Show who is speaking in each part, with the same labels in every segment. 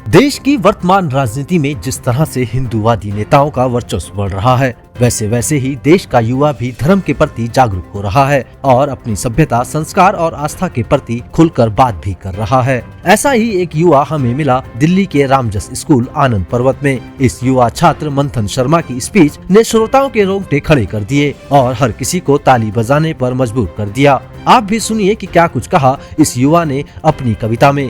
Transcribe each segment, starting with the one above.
Speaker 1: देश की वर्तमान राजनीति में जिस तरह से हिंदूवादी नेताओं का वर्चस्व बढ़ रहा है, वैसे वैसे ही देश का युवा भी धर्म के प्रति जागरूक हो रहा है और अपनी सभ्यता, संस्कार और आस्था के प्रति खुलकर बात भी कर रहा है। ऐसा ही एक युवा हमें मिला दिल्ली के रामजस स्कूल आनंद पर्वत में। इस युवा छात्र मंथन शर्मा की स्पीच ने श्रोताओं के रोंगटे खड़े कर दिए और हर किसी को ताली बजाने पर मजबूर कर दिया। आप भी सुनिए कि क्या कुछ कहा इस युवा ने अपनी कविता में।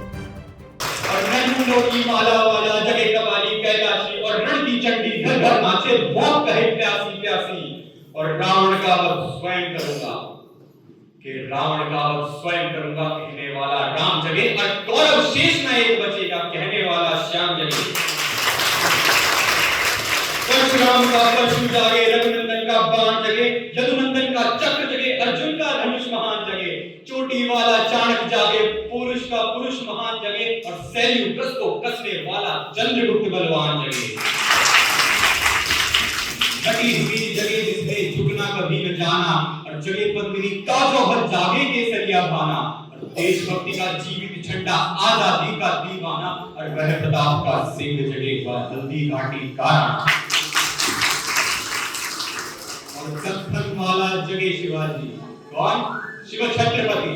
Speaker 2: की माला वाला जगे कबाली कैलाशी और रण की चंडी घर घर नाचे मौत कहे प्यासी प्यासी और रावण का वध स्वयं करूंगा कि रावण का वध स्वयं करूंगा कहने वाला राम जगे और कौरव शेष न एक बचेगा कहने वाला श्याम जगे। परशुराम का परशु जागे, रघुनंदन का बाण जगे, यदुनंदन का चक्र जगे, अर्जुन का धनुष महान जगे, चोटी वाला चाणक्य जागे, पुरुष का पुरुष महान जगे और सेल्यूकस को कसने वाला चंद्रगुप्त बलवान जगे। घटी हुई जगे जिसने झुकना कभी न जाना और जगे पद्मिनी का जौहर जागे केसरिया भाना और देशभक्ति का जीवित झंडा आजादी का दीवाना और वह प्रताप का सिंह जगे वह हल्दी घाटी का राणा और दक्खन वाला जगे शिवाजी। कौन? शिव छत्रपति।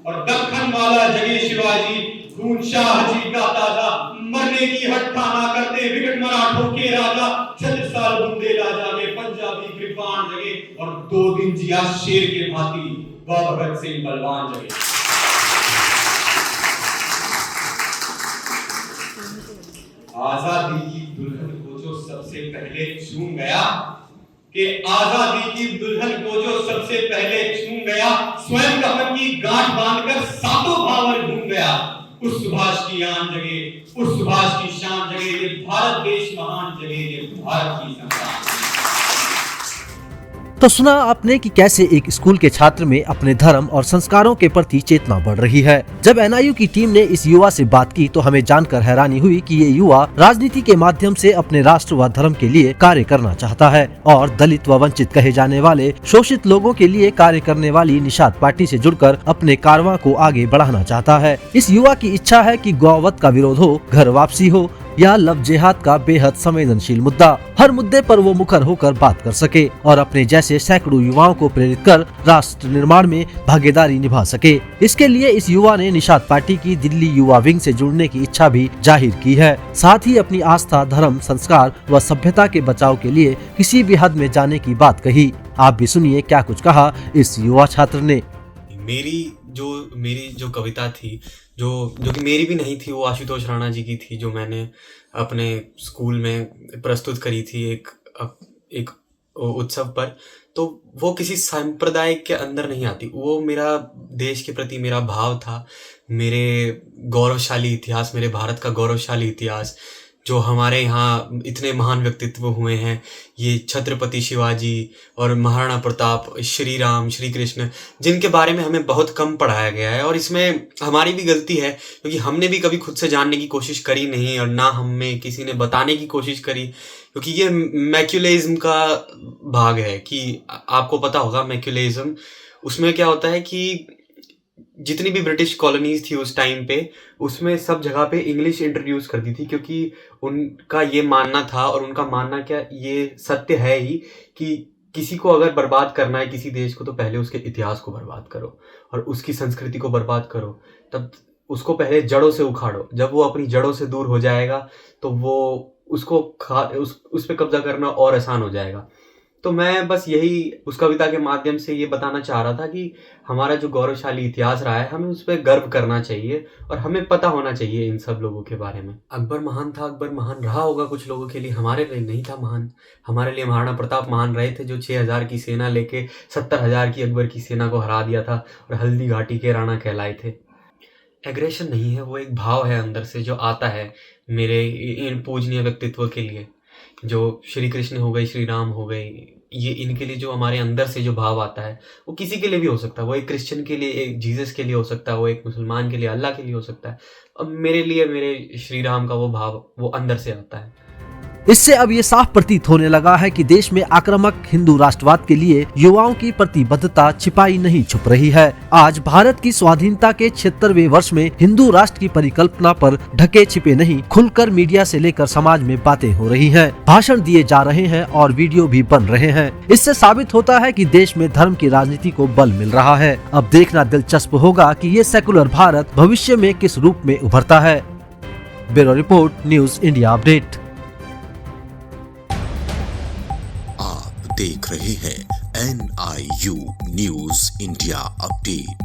Speaker 2: और दक्खन वाला जगे शिवाजी, खून शाह जी का ताजा, मरने की हट्ठाना करते विकट मराठों के राजा, 36 साल बुंदेलाजा में पंजाबी कृपाण जगे और 2 दिन जिया शेर के भांति वह भगत सिंह बलवान जगे। आजादी की दुल्हन को जो सबसे पहले चूम गया कि आजादी की दुल्हन को जो सबसे पहले छू गया, स्वयं कफन की गांठ बांधकर सातों भावर घूम गया। उस सुभाष की आन जगे, उस सुभाष की शान जगे, ये भारत देश महान जगे, ये भारत की संतान।
Speaker 1: तो सुना आपने कि कैसे एक स्कूल के छात्र में अपने धर्म और संस्कारों के प्रति चेतना बढ़ रही है। जब एनआईयू की टीम ने इस युवा से बात की तो हमें जानकर हैरानी हुई कि ये युवा राजनीति के माध्यम से अपने राष्ट्र व धर्म के लिए कार्य करना चाहता है और दलित व वंचित कहे जाने वाले शोषित लोगों के लिए कार्य करने वाली निषाद पार्टी से जुड़कर अपने कारवां को आगे बढ़ाना चाहता है। इस युवा की इच्छा है कि गौवध का विरोध हो, घर वापसी हो या लव जिहाद का बेहद संवेदनशील मुद्दा, हर मुद्दे पर वो मुखर होकर बात कर सके और अपने जैसे सैकड़ों युवाओं को प्रेरित कर राष्ट्र निर्माण में भागीदारी निभा सके। इसके लिए इस युवा ने निषाद पार्टी की दिल्ली युवा विंग से जुड़ने की इच्छा भी जाहिर की है। साथ ही अपनी आस्था, धर्म, संस्कार व सभ्यता के बचाव के लिए किसी भी हद में जाने की बात कही। आप भी सुनिए क्या कुछ कहा इस युवा छात्र ने।
Speaker 3: मेरी जो कविता थी, जो कि मेरी भी नहीं थी, वो आशुतोष राणा जी की थी, जो मैंने अपने स्कूल में प्रस्तुत करी थी एक उत्सव पर। तो वो किसी संप्रदाय के अंदर नहीं आती, वो मेरा देश के प्रति मेरा भाव था, मेरे गौरवशाली इतिहास, मेरे भारत का गौरवशाली इतिहास, जो हमारे यहाँ इतने महान व्यक्तित्व हुए हैं, ये छत्रपति शिवाजी और महाराणा प्रताप, श्री राम, श्री कृष्ण, जिनके बारे में हमें बहुत कम पढ़ाया गया है। और इसमें हमारी भी गलती है क्योंकि हमने भी कभी खुद से जानने की कोशिश करी नहीं और ना हमें किसी ने बताने की कोशिश करी, क्योंकि ये मैक्युलिज्म का भाग है कि आपको पता होगा मैक्युलिज्म, उसमें क्या होता है कि जितनी भी ब्रिटिश कॉलोनीज थी उस टाइम पे, उसमें सब जगह पे इंग्लिश इंट्रोड्यूस कर दी थी, क्योंकि उनका ये मानना था, और उनका मानना क्या, ये सत्य है ही, कि किसी को अगर बर्बाद करना है किसी देश को तो पहले उसके इतिहास को बर्बाद करो और उसकी संस्कृति को बर्बाद करो, तब उसको पहले जड़ों से उखाड़ो। जब वो अपनी जड़ों से दूर हो जाएगा तो वो उसको उस पे कब्जा करना और आसान हो जाएगा। तो मैं बस यही उस कविता के माध्यम से ये बताना चाह रहा था कि हमारा जो गौरवशाली इतिहास रहा है, हमें उस पर गर्व करना चाहिए और हमें पता होना चाहिए इन सब लोगों के बारे में। अकबर महान था, अकबर महान रहा होगा कुछ लोगों के लिए, हमारे लिए नहीं था महान। हमारे लिए महाराणा प्रताप महान रहे थे, जो 6000 की सेना लेके 70,000 की अकबर की सेना को हरा दिया था और हल्दी घाटी के राणा कहलाए थे। एग्रेशन नहीं है, वो एक भाव है अंदर से जो आता है मेरे इन पूजनीय व्यक्तित्व के लिए, जो श्री कृष्ण हो गए, श्री राम हो गए, ये इनके लिए जो हमारे अंदर से जो भाव आता है वो किसी के लिए भी हो सकता है। वो एक क्रिश्चियन के लिए, एक जीसस के लिए हो सकता है, वो एक मुसलमान के लिए, अल्लाह के लिए हो सकता है। अब मेरे लिए मेरे श्री राम का वो भाव वो अंदर से आता है।
Speaker 1: इससे अब ये साफ प्रतीत होने लगा है कि देश में आक्रामक हिंदू राष्ट्रवाद के लिए युवाओं की प्रतिबद्धता छिपाई नहीं छुप रही है। आज भारत की स्वाधीनता के 76वें वर्ष में हिंदू राष्ट्र की परिकल्पना पर ढके छिपे नहीं खुलकर मीडिया से लेकर समाज में बातें हो रही हैं, भाषण दिए जा रहे हैं और वीडियो भी बन रहे हैं। इससे साबित होता है कि देश में धर्म की राजनीति को बल मिल रहा है। अब देखना दिलचस्प होगा कि ये सेकुलर भारत भविष्य में किस रूप में उभरता है। Bureau report, news India update.
Speaker 4: आप देख रहे हैं NIU न्यूज इंडिया अपडेट।